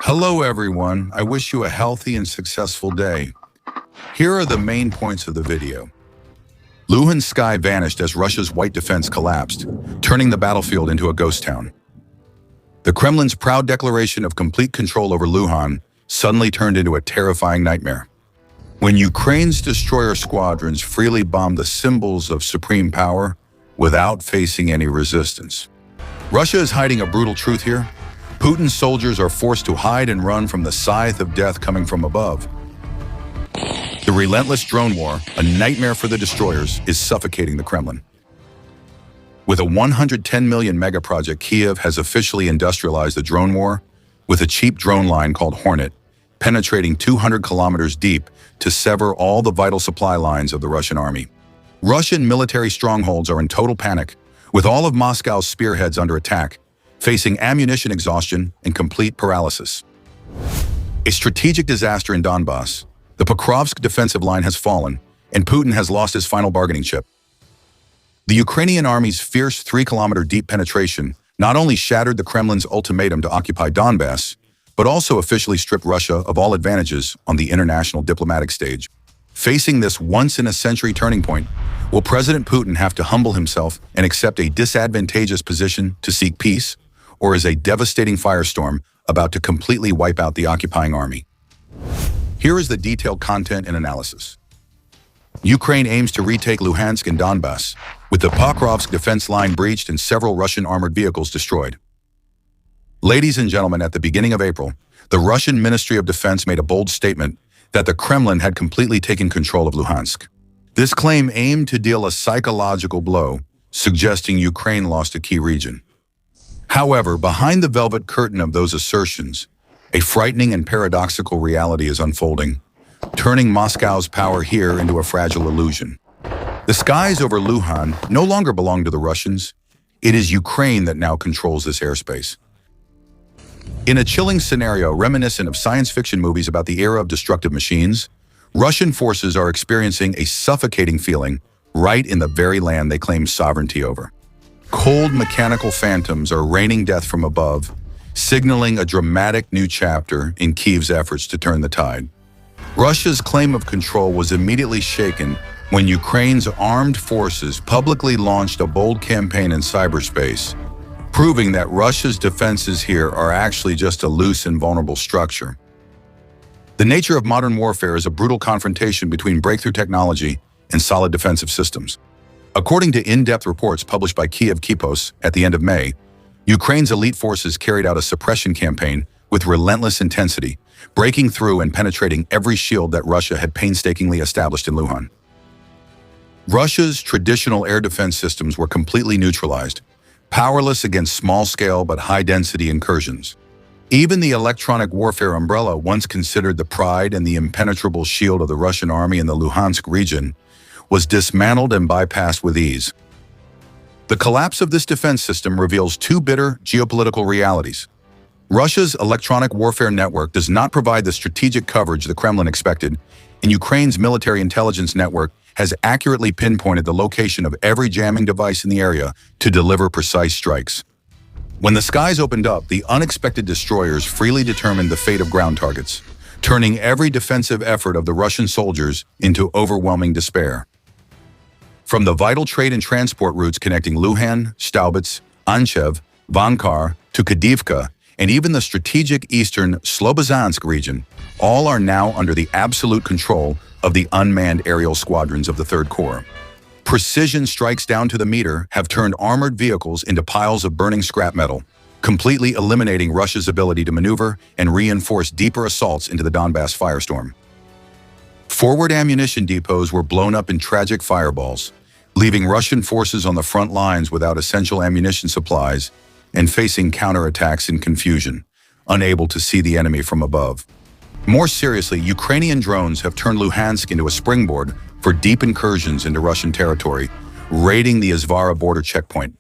Hello, everyone. I wish you a healthy and successful day. Here are the main points of the video. Luhan's sky vanished as Russia's white defense collapsed, turning the battlefield into a ghost town. The Kremlin's proud declaration of complete control over Luhan suddenly turned into a terrifying nightmare. When Ukraine's destroyer squadrons freely bombed the symbols of supreme power without facing any resistance. Russia is hiding a brutal truth here. Putin's soldiers are forced to hide and run from the scythe of death coming from above. The relentless drone war, a nightmare for the destroyers, is suffocating the Kremlin. With a 110 million mega project, Kiev has officially industrialized the drone war with a cheap drone line called Hornet, penetrating 200 kilometers deep to sever all the vital supply lines of the Russian army. Russian military strongholds are in total panic, with all of Moscow's spearheads under attack, facing ammunition exhaustion and complete paralysis. A strategic disaster in Donbas. The Pokrovsk defensive line has fallen, and Putin has lost his final bargaining chip. The Ukrainian army's fierce 3-kilometer deep penetration not only shattered the Kremlin's ultimatum to occupy Donbas, but also officially stripped Russia of all advantages on the international diplomatic stage. Facing this once-in-a-century turning point, will President Putin have to humble himself and accept a disadvantageous position to seek peace, or is a devastating firestorm about to completely wipe out the occupying army? Here is the detailed content and analysis. Ukraine aims to retake Luhansk and Donbas, with the Pokrovsk defense line breached and several Russian armored vehicles destroyed. Ladies and gentlemen, at the beginning of April, the Russian Ministry of Defense made a bold statement that the Kremlin had completely taken control of Luhansk. This claim aimed to deal a psychological blow, suggesting Ukraine lost a key region. However, behind the velvet curtain of those assertions, a frightening and paradoxical reality is unfolding, turning Moscow's power here into a fragile illusion. The skies over Luhan no longer belong to the Russians. It is Ukraine that now controls this airspace. In a chilling scenario reminiscent of science fiction movies about the era of destructive machines, Russian forces are experiencing a suffocating feeling right in the very land they claim sovereignty over. Cold mechanical phantoms are raining death from above, signaling a dramatic new chapter in Kiev's efforts to turn the tide. Russia's claim of control was immediately shaken when Ukraine's armed forces publicly launched a bold campaign in cyberspace, proving that Russia's defenses here are actually just a loose and vulnerable structure. The nature of modern warfare is a brutal confrontation between breakthrough technology and solid defensive systems. According to in-depth reports published by Kiev Kipos at the end of May, Ukraine's elite forces carried out a suppression campaign with relentless intensity, breaking through and penetrating every shield that Russia had painstakingly established in Luhan. Russia's traditional air defense systems were completely neutralized, powerless against small-scale but high-density incursions. Even the electronic warfare umbrella, once considered the pride and the impenetrable shield of the Russian army in the Luhansk region, was dismantled and bypassed with ease. The collapse of this defense system reveals two bitter geopolitical realities. Russia's electronic warfare network does not provide the strategic coverage the Kremlin expected, and Ukraine's military intelligence network has accurately pinpointed the location of every jamming device in the area to deliver precise strikes. When the skies opened up, the unexpected destroyers freely determined the fate of ground targets, turning every defensive effort of the Russian soldiers into overwhelming despair. From the vital trade and transport routes connecting Luhan, Staubitz, Anchev, Vankar to Kadivka, and even the strategic eastern Slobozhansk region, all are now under the absolute control of the unmanned aerial squadrons of the Third Corps. Precision strikes down to the meter have turned armored vehicles into piles of burning scrap metal, completely eliminating Russia's ability to maneuver and reinforce deeper assaults into the Donbas firestorm. Forward ammunition depots were blown up in tragic fireballs, leaving Russian forces on the front lines without essential ammunition supplies and facing counterattacks in confusion, unable to see the enemy from above. More seriously, Ukrainian drones have turned Luhansk into a springboard for deep incursions into Russian territory, raiding the Izvara border checkpoint.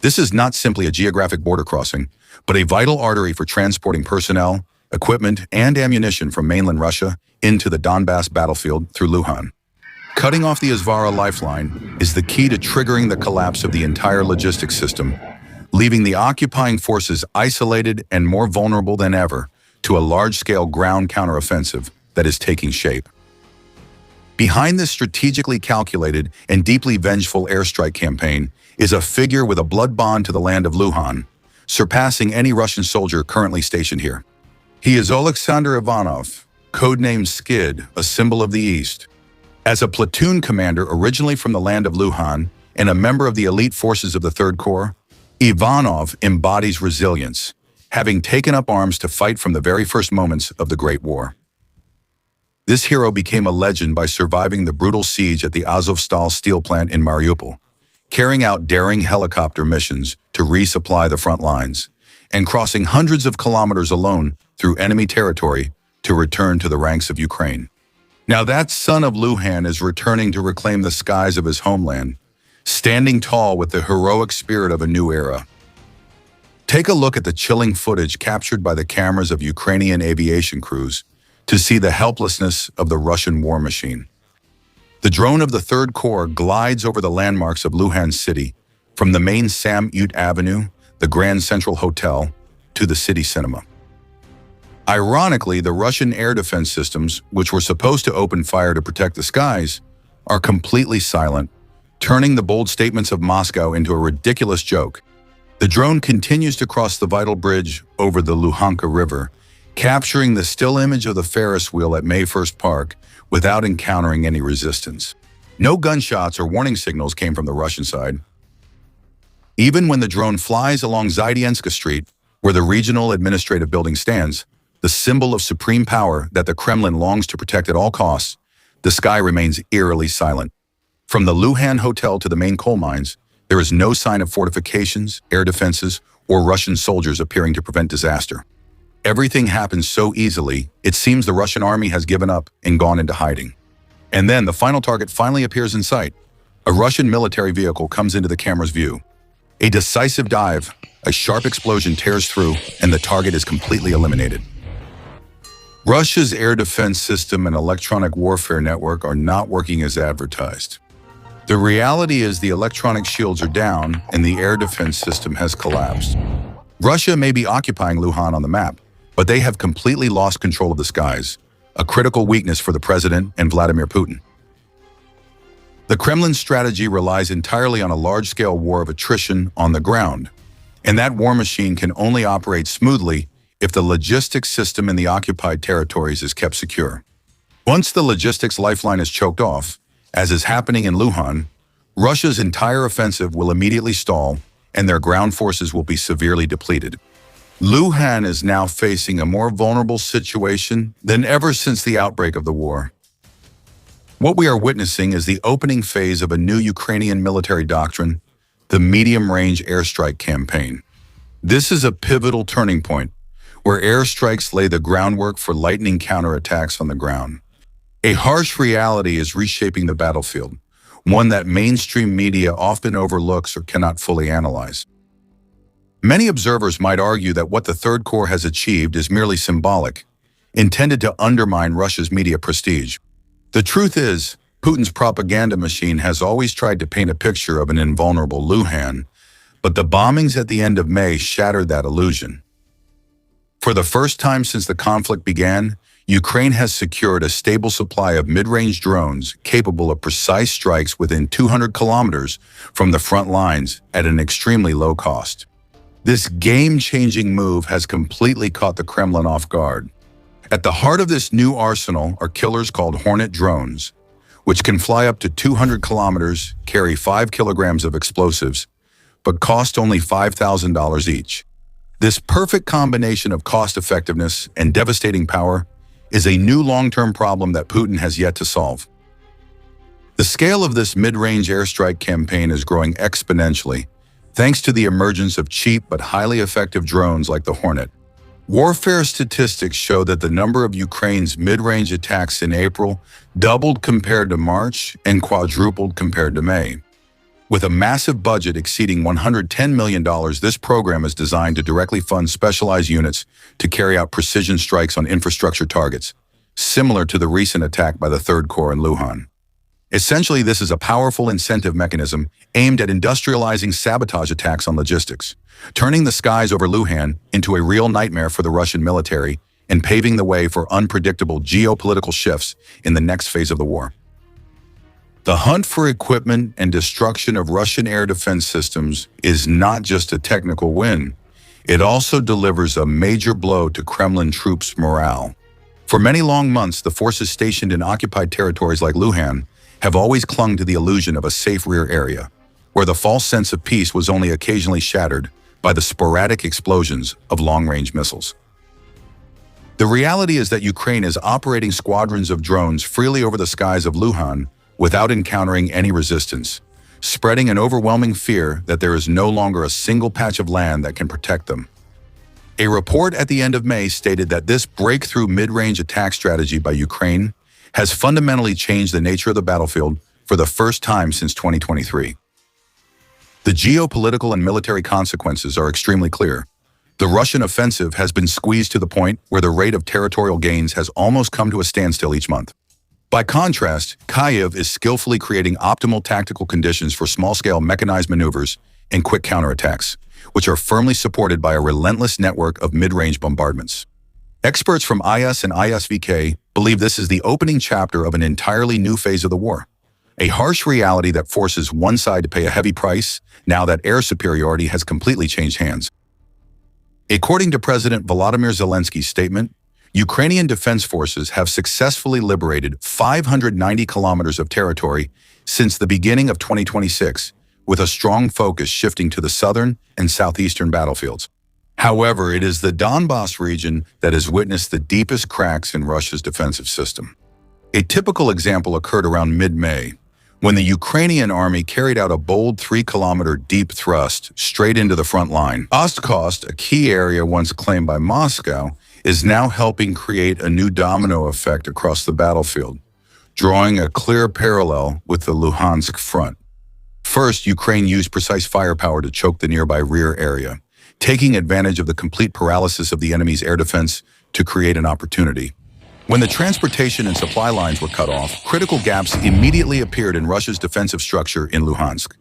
This is not simply a geographic border crossing, but a vital artery for transporting personnel, equipment, and ammunition from mainland Russia into the Donbas battlefield through Luhan. Cutting off the Izvara lifeline is the key to triggering the collapse of the entire logistics system, leaving the occupying forces isolated and more vulnerable than ever to a large-scale ground counteroffensive that is taking shape. Behind this strategically calculated and deeply vengeful airstrike campaign is a figure with a blood bond to the land of Luhan, surpassing any Russian soldier currently stationed here. He is Alexander Ivanov, codenamed Skid, a symbol of the East. As a platoon commander originally from the land of Luhan and a member of the elite forces of the Third Corps, Ivanov embodies resilience, having taken up arms to fight from the very first moments of the Great War. This hero became a legend by surviving the brutal siege at the Azovstal steel plant in Mariupol, carrying out daring helicopter missions to resupply the front lines, and crossing hundreds of kilometers alone through enemy territory to return to the ranks of Ukraine. Now that son of Luhan is returning to reclaim the skies of his homeland, standing tall with the heroic spirit of a new era. Take a look at the chilling footage captured by the cameras of Ukrainian aviation crews to see the helplessness of the Russian war machine. The drone of the Third Corps glides over the landmarks of Luhan city, from the main Sam Ute Avenue, the Grand Central Hotel, to the city cinema. Ironically, the Russian air defense systems, which were supposed to open fire to protect the skies, are completely silent, turning the bold statements of Moscow into a ridiculous joke. The drone continues to cross the vital bridge over the Luhansk River, capturing the still image of the Ferris wheel at May 1st Park without encountering any resistance. No gunshots or warning signals came from the Russian side. Even when the drone flies along Zaidianska Street, where the regional administrative building stands, the symbol of supreme power that the Kremlin longs to protect at all costs, the sky remains eerily silent. From the Luhan Hotel to the main coal mines, there is no sign of fortifications, air defenses, or Russian soldiers appearing to prevent disaster. Everything happens so easily, it seems the Russian army has given up and gone into hiding. And then the final target finally appears in sight. A Russian military vehicle comes into the camera's view. A decisive dive, a sharp explosion tears through, and the target is completely eliminated. Russia's air defense system and electronic warfare network are not working as advertised. The reality is the electronic shields are down and the air defense system has collapsed. Russia may be occupying Luhan on the map, but they have completely lost control of the skies, a critical weakness for the president and Vladimir Putin. The Kremlin's strategy relies entirely on a large-scale war of attrition on the ground, and that war machine can only operate smoothly if the logistics system in the occupied territories is kept secure. Once the logistics lifeline is choked off, as is happening in Luhan, Russia's entire offensive will immediately stall and their ground forces will be severely depleted. Luhan is now facing a more vulnerable situation than ever since the outbreak of the war. What we are witnessing is the opening phase of a new Ukrainian military doctrine, the medium-range airstrike campaign. This is a pivotal turning point, where airstrikes lay the groundwork for lightning counterattacks on the ground. A harsh reality is reshaping the battlefield, one that mainstream media often overlooks or cannot fully analyze. Many observers might argue that what the Third Corps has achieved is merely symbolic, intended to undermine Russia's media prestige. The truth is, Putin's propaganda machine has always tried to paint a picture of an invulnerable Luhan, but the bombings at the end of May shattered that illusion. For the first time since the conflict began, Ukraine has secured a stable supply of mid-range drones capable of precise strikes within 200 kilometers from the front lines at an extremely low cost. This game-changing move has completely caught the Kremlin off guard. At the heart of this new arsenal are killers called Hornet drones, which can fly up to 200 kilometers, carry 5 kilograms of explosives, but cost only $5,000 each. This perfect combination of cost-effectiveness and devastating power is a new long-term problem that Putin has yet to solve. The scale of this mid-range airstrike campaign is growing exponentially, thanks to the emergence of cheap but highly effective drones like the Hornet. Warfare statistics show that the number of Ukraine's mid-range attacks in April doubled compared to March and quadrupled compared to May. With a massive budget exceeding $110 million, this program is designed to directly fund specialized units to carry out precision strikes on infrastructure targets, similar to the recent attack by the Third Corps in Luhan. Essentially, this is a powerful incentive mechanism aimed at industrializing sabotage attacks on logistics, turning the skies over Luhan into a real nightmare for the Russian military and paving the way for unpredictable geopolitical shifts in the next phase of the war. The hunt for equipment and destruction of Russian air defense systems is not just a technical win. It also delivers a major blow to Kremlin troops' morale. For many long months, the forces stationed in occupied territories like Luhan have always clung to the illusion of a safe rear area, where the false sense of peace was only occasionally shattered by the sporadic explosions of long-range missiles. The reality is that Ukraine is operating squadrons of drones freely over the skies of Luhan without encountering any resistance, spreading an overwhelming fear that there is no longer a single patch of land that can protect them. A report at the end of May stated that this breakthrough mid-range attack strategy by Ukraine has fundamentally changed the nature of the battlefield for the first time since 2023. The geopolitical and military consequences are extremely clear. The Russian offensive has been squeezed to the point where the rate of territorial gains has almost come to a standstill each month. By contrast, Kyiv is skillfully creating optimal tactical conditions for small-scale mechanized maneuvers and quick counterattacks, which are firmly supported by a relentless network of mid-range bombardments. Experts from IS and ISVK believe this is the opening chapter of an entirely new phase of the war, a harsh reality that forces one side to pay a heavy price now that air superiority has completely changed hands. According to President Volodymyr Zelensky's statement, Ukrainian defense forces have successfully liberated 590 kilometers of territory since the beginning of 2026, with a strong focus shifting to the southern and southeastern battlefields. However, it is the Donbas region that has witnessed the deepest cracks in Russia's defensive system. A typical example occurred around mid-May, when the Ukrainian army carried out a bold 3-kilometer deep thrust straight into the front line. Pokrovsk, a key area once claimed by Moscow, is now helping create a new domino effect across the battlefield, drawing a clear parallel with the Luhansk front. First, Ukraine used precise firepower to choke the nearby rear area, taking advantage of the complete paralysis of the enemy's air defense to create an opportunity. When the transportation and supply lines were cut off, critical gaps immediately appeared in Russia's defensive structure in Luhansk.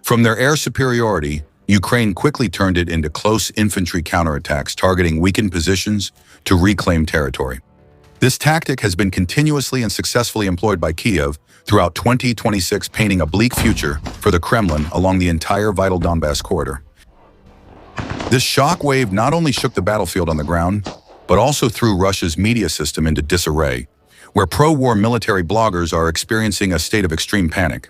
From their air superiority, Ukraine quickly turned it into close infantry counterattacks targeting weakened positions to reclaim territory. This tactic has been continuously and successfully employed by Kyiv throughout 2026, painting a bleak future for the Kremlin along the entire vital Donbas corridor. This shockwave not only shook the battlefield on the ground, but also threw Russia's media system into disarray, where pro-war military bloggers are experiencing a state of extreme panic.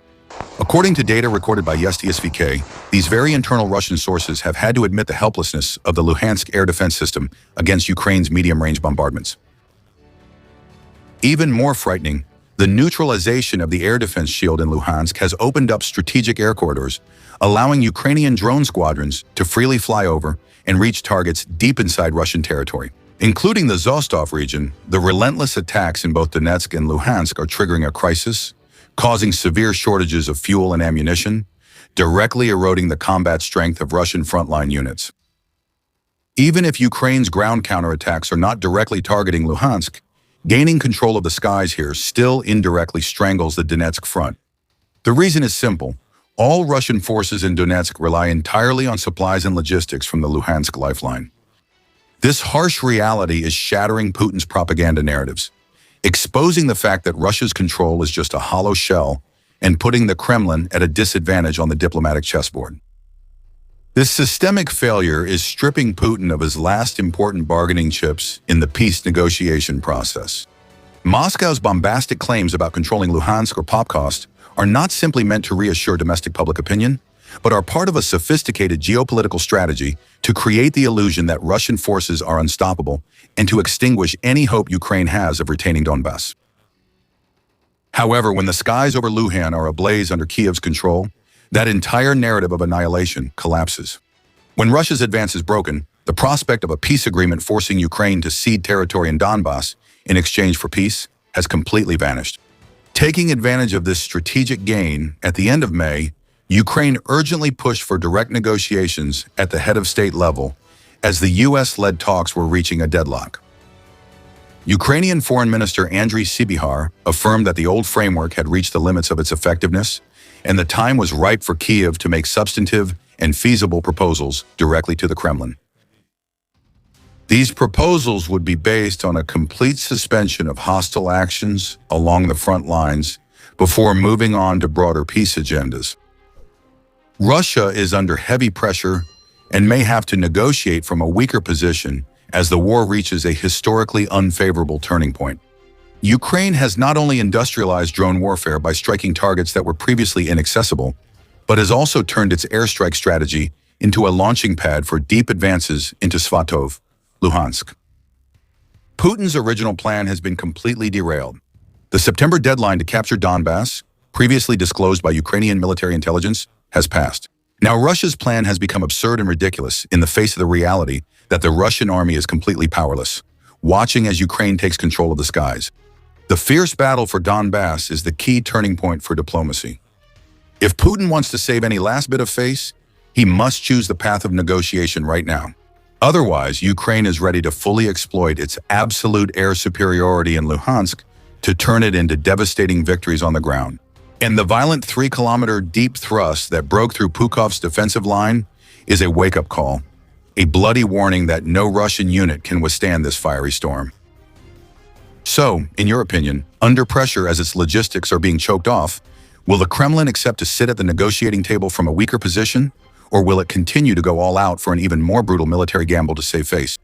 According to data recorded by SVK, these very internal Russian sources have had to admit the helplessness of the Luhansk air defense system against Ukraine's medium-range bombardments. Even more frightening, the neutralization of the air defense shield in Luhansk has opened up strategic air corridors, allowing Ukrainian drone squadrons to freely fly over and reach targets deep inside Russian territory. Including the Rostov region, the relentless attacks in both Donetsk and Luhansk are triggering a crisis, causing severe shortages of fuel and ammunition, directly eroding the combat strength of Russian frontline units. Even if Ukraine's ground counterattacks are not directly targeting Luhansk, gaining control of the skies here still indirectly strangles the Donetsk front. The reason is simple. All Russian forces in Donetsk rely entirely on supplies and logistics from the Luhansk lifeline. This harsh reality is shattering Putin's propaganda narratives, exposing the fact that Russia's control is just a hollow shell and putting the Kremlin at a disadvantage on the diplomatic chessboard. This systemic failure is stripping Putin of his last important bargaining chips in the peace negotiation process. Moscow's bombastic claims about controlling Luhansk or Pokrovsk are not simply meant to reassure domestic public opinion, but are part of a sophisticated geopolitical strategy to create the illusion that Russian forces are unstoppable and to extinguish any hope Ukraine has of retaining Donbas. However, when the skies over Luhan are ablaze under Kyiv's control, that entire narrative of annihilation collapses. When Russia's advance is broken, the prospect of a peace agreement forcing Ukraine to cede territory in Donbas in exchange for peace has completely vanished. Taking advantage of this strategic gain, at the end of May, Ukraine urgently pushed for direct negotiations at the head of state level as the U.S.-led talks were reaching a deadlock. Ukrainian Foreign Minister Andriy Sybiha affirmed that the old framework had reached the limits of its effectiveness, and the time was ripe for Kyiv to make substantive and feasible proposals directly to the Kremlin. These proposals would be based on a complete suspension of hostile actions along the front lines before moving on to broader peace agendas. Russia is under heavy pressure and may have to negotiate from a weaker position as the war reaches a historically unfavorable turning point. Ukraine has not only industrialized drone warfare by striking targets that were previously inaccessible, but has also turned its airstrike strategy into a launching pad for deep advances into Svatov, Luhansk. Putin's original plan has been completely derailed. The September deadline to capture Donbas, previously disclosed by Ukrainian military intelligence, has passed. Now Russia's plan has become absurd and ridiculous in the face of the reality that the Russian army is completely powerless, watching as Ukraine takes control of the skies. The fierce battle for Donbas is the key turning point for diplomacy. If Putin wants to save any last bit of face, he must choose the path of negotiation right now. Otherwise, Ukraine is ready to fully exploit its absolute air superiority in Luhansk to turn it into devastating victories on the ground. And the violent 3-kilometer deep thrust that broke through Pokrovsk's defensive line is a wake-up call, a bloody warning that no Russian unit can withstand this fiery storm. So, in your opinion, under pressure as its logistics are being choked off, will the Kremlin accept to sit at the negotiating table from a weaker position, or will it continue to go all out for an even more brutal military gamble to save face?